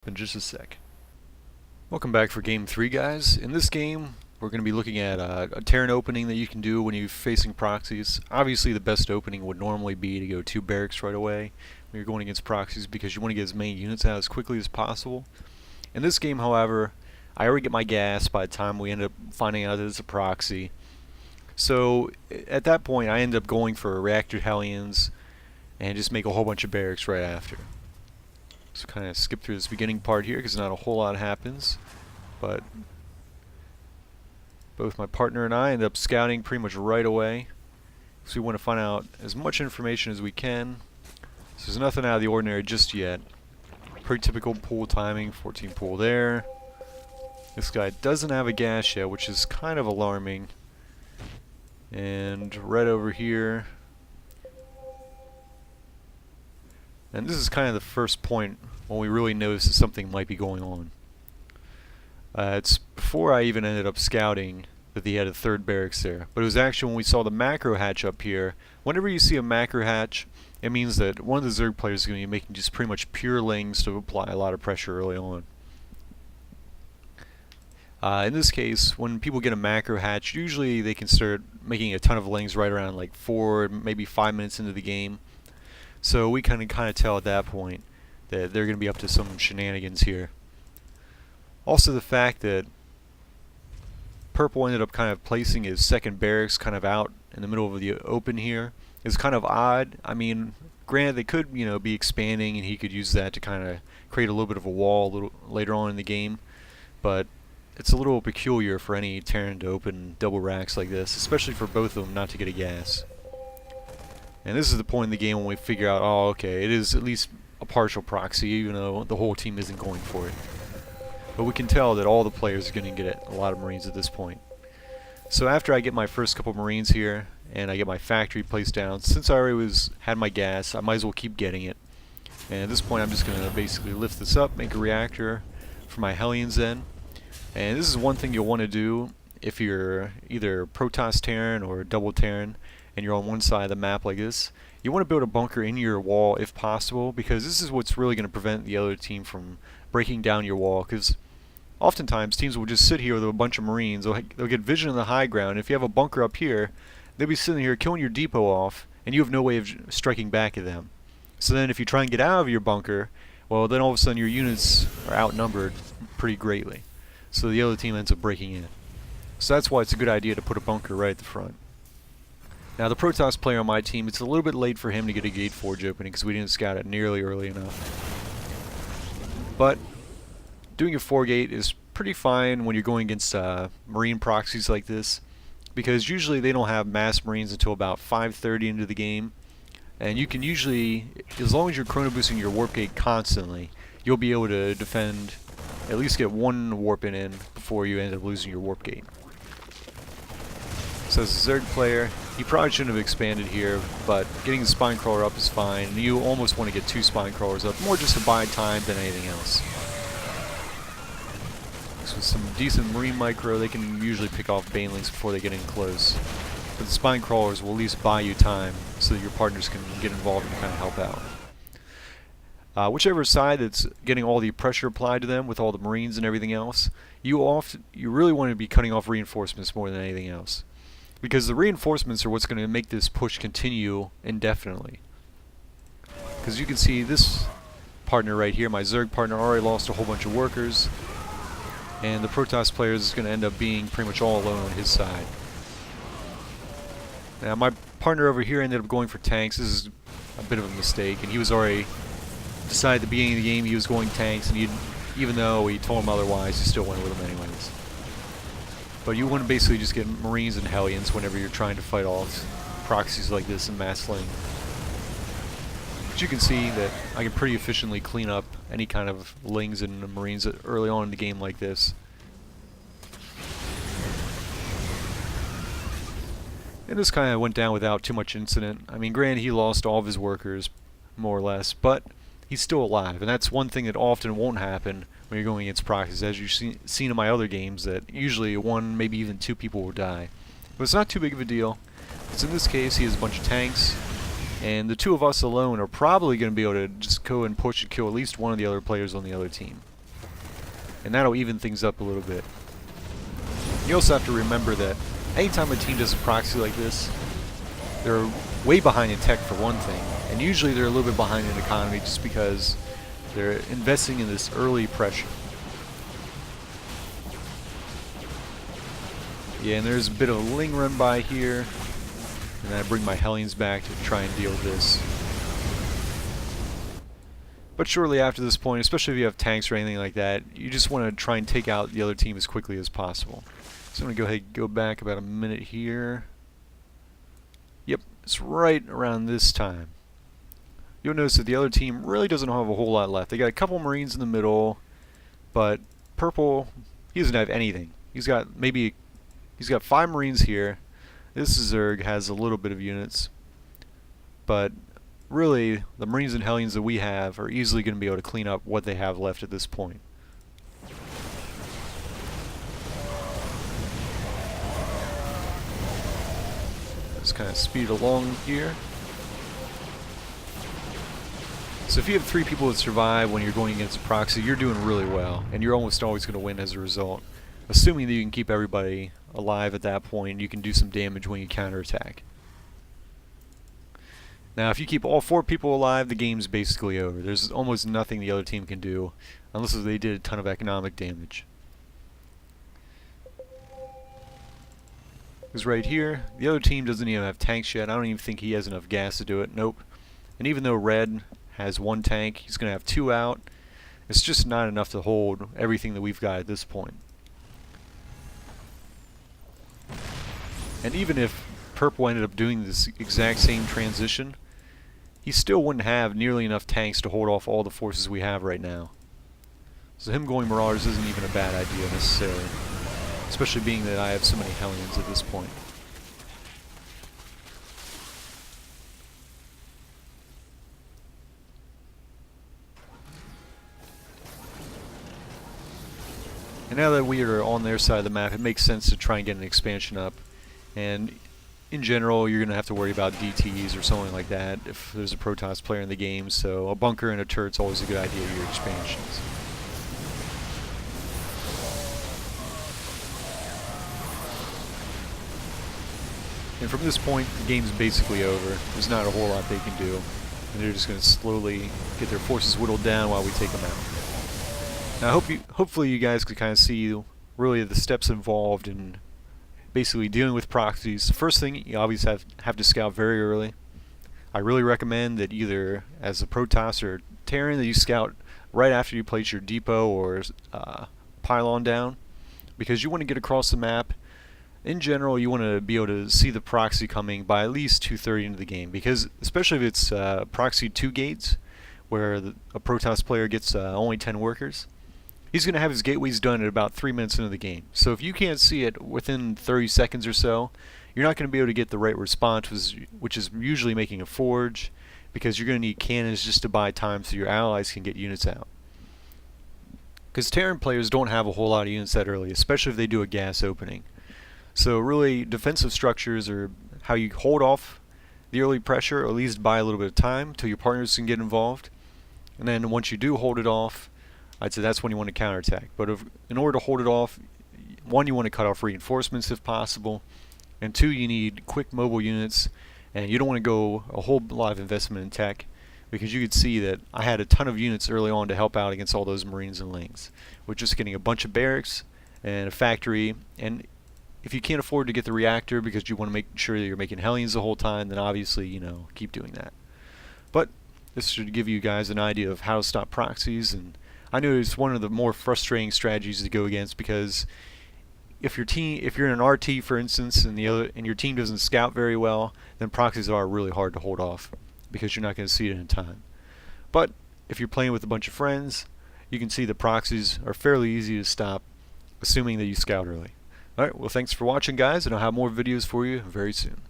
In just a sec. Welcome back for game 3, guys. In this game, we're going to be looking at a Terran opening that you can do when you're facing proxies. Obviously, the best opening would normally be to go 2 barracks right away when you're going against proxies because you want to get as many units out as quickly as possible. In this game, however, I already get my gas by the time we end up finding out that it's a proxy. So, at that point, I end up going for reactor Hellions and just make a whole bunch of barracks right after. So kind of skip through this beginning part here because not a whole lot happens, but both my partner and I end up scouting pretty much right away. So we want to find out as much information as we can. So there's nothing out of the ordinary just yet. Pretty typical pool timing, 14 pool there. This guy doesn't have a gas yet, which is kind of alarming. And right over here. And this is kind of the first point when we really notice that something might be going on. It's before I even ended up scouting that he had a 3rd barracks there. But it was actually when we saw the macro hatch up here. Whenever you see a macro hatch, it means that one of the Zerg players is going to be making just pretty much pure lings to apply a lot of pressure early on. In this case, when people get a macro hatch, usually they can start making a ton of lings right around like 4, maybe 5 minutes into the game. So we kind of tell at that point that they're going to be up to some shenanigans here. Also the fact that Purple ended up kind of placing his 2nd barracks kind of out in the middle of the open here is kind of odd. I mean, granted they could, be expanding and he could use that to kind of create a little bit of a wall a little later on in the game, but it's a little peculiar for any Terran to open double racks like this, especially for both of them not to get a gas. And this is the point in the game when we figure out, oh, okay, it is at least a partial proxy, even though the whole team isn't going for it. But we can tell that all the players are going to get a lot of Marines at this point. So after I get my first couple Marines here, and I get my factory placed down, since I already had my gas, I might as well keep getting it. And at this point I'm just going to basically lift this up, make a reactor for my Hellions then. And this is one thing you'll want to do if you're either Protoss Terran or double Terran, and you're on one side of the map like this. You want to build a bunker in your wall if possible, because this is what's really going to prevent the other team from breaking down your wall, because oftentimes teams will just sit here with a bunch of Marines, they'll get vision on the high ground, and if you have a bunker up here, they'll be sitting here killing your depot off, and you have no way of striking back at them. So then if you try and get out of your bunker, well then all of a sudden your units are outnumbered pretty greatly. So the other team ends up breaking in. So that's why it's a good idea to put a bunker right at the front. Now the Protoss player on my team, it's a little bit late for him to get a Gate Forge opening because we didn't scout it nearly early enough. But doing a 4-gate is pretty fine when you're going against Marine proxies like this, because usually they don't have mass Marines until about 5:30 into the game, and you can usually, as long as you're chrono boosting your warp gate constantly, you'll be able to defend, at least get 1 warp in before you end up losing your warp gate. So as a Zerg player, he probably shouldn't have expanded here, but getting the spine crawler up is fine. You almost want to get 2 spine crawlers up, more just to buy time than anything else. So with some decent Marine micro, they can usually pick off banelings before they get in close. But the spine crawlers will at least buy you time so that your partners can get involved and kind of help out. Whichever side that's getting all the pressure applied to them with all the Marines and everything else, you really want to be cutting off reinforcements more than anything else. Because the reinforcements are what's going to make this push continue indefinitely. Because you can see this partner right here, my Zerg partner, already lost a whole bunch of workers. And the Protoss player is going to end up being pretty much all alone on his side. Now my partner over here ended up going for tanks. This is a bit of a mistake. And he was already decided at the beginning of the game he was going tanks. And even though he told him otherwise, he still went with them anyways. But you want to basically just get Marines and Hellions whenever you're trying to fight off proxies like this in mass sling. But you can see that I can pretty efficiently clean up any kind of lings and Marines early on in the game like this. And this kind of went down without too much incident. I mean, granted, he lost all of his workers, more or less, but he's still alive. And that's one thing that often won't happen when you're going against proxies, as you've seen in my other games, that usually 1, maybe even 2 people will die. But it's not too big of a deal, because in this case he has a bunch of tanks, and the 2 of us alone are probably going to be able to just go and push and kill at least one of the other players on the other team. and that'll even things up a little bit. You also have to remember that anytime a team does a proxy like this, they're way behind in tech for one thing, and usually they're a little bit behind in economy just because they're investing in this early pressure. Yeah, and there's a bit of a Ling run by here, and then I bring my Hellions back to try and deal with this. But shortly after this point, especially if you have tanks or anything like that, you just want to try and take out the other team as quickly as possible. So I'm going to go ahead and go back about a minute here. Yep, it's right around this time. You'll notice that the other team really doesn't have a whole lot left. They got a couple Marines in the middle, but purple, he doesn't have anything. He's got 5 Marines here. This Zerg has a little bit of units, but really, the Marines and Hellions that we have are easily going to be able to clean up what they have left at this point. Just kind of speed along here. So if you have 3 people that survive when you're going against a proxy, you're doing really well, and you're almost always going to win as a result. Assuming that you can keep everybody alive at that point, you can do some damage when you counterattack. Now, if you keep all 4 people alive, the game's basically over. There's almost nothing the other team can do, unless they did a ton of economic damage. Because right here, the other team doesn't even have tanks yet. I don't even think he has enough gas to do it. Nope. And even though red has 1 tank, he's going to have 2 out. It's just not enough to hold everything that we've got at this point. And even if purple ended up doing this exact same transition, he still wouldn't have nearly enough tanks to hold off all the forces we have right now. So him going Marauders isn't even a bad idea necessarily, especially being that I have so many Hellions at this point. And now that we are on their side of the map, it makes sense to try and get an expansion up. And in general, you're going to have to worry about DTs or something like that if there's a Protoss player in the game, so a bunker and a turret's always a good idea for your expansions. And from this point, the game's basically over. There's not a whole lot they can do, and they're just going to slowly get their forces whittled down while we take them out. Now, hopefully you guys could kind of see really the steps involved in basically dealing with proxies. The first thing, you obviously have to scout very early. I really recommend that either as a Protoss or Terran that you scout right after you place your depot or pylon down, because you want to get across the map. In general, you want to be able to see the proxy coming by at least 2:30 into the game, because especially if it's proxy 2 gates, where a Protoss player gets only 10 workers, he's going to have his gateways done at about 3 minutes into the game. So if you can't see it within 30 seconds or so, you're not going to be able to get the right response, which is usually making a forge, because you're going to need cannons just to buy time so your allies can get units out. Because Terran players don't have a whole lot of units that early, especially if they do a gas opening. So really, defensive structures are how you hold off the early pressure, or at least buy a little bit of time till your partners can get involved. And then once you do hold it off, I'd say that's when you want to counterattack. But in order to hold it off, 1, you want to cut off reinforcements if possible, and 2, you need quick mobile units, and you don't want to go a whole lot of investment in tech, because you could see that I had a ton of units early on to help out against all those Marines and Lings. We're just getting a bunch of barracks and a factory, and if you can't afford to get the reactor because you want to make sure that you're making Hellions the whole time, then obviously, keep doing that. But this should give you guys an idea of how to stop proxies, and I know it's one of the more frustrating strategies to go against, because if you're in an RT, for instance, and your team doesn't scout very well, then proxies are really hard to hold off because you're not going to see it in time. But if you're playing with a bunch of friends, you can see the proxies are fairly easy to stop, assuming that you scout early. Alright, well, thanks for watching, guys, and I'll have more videos for you very soon.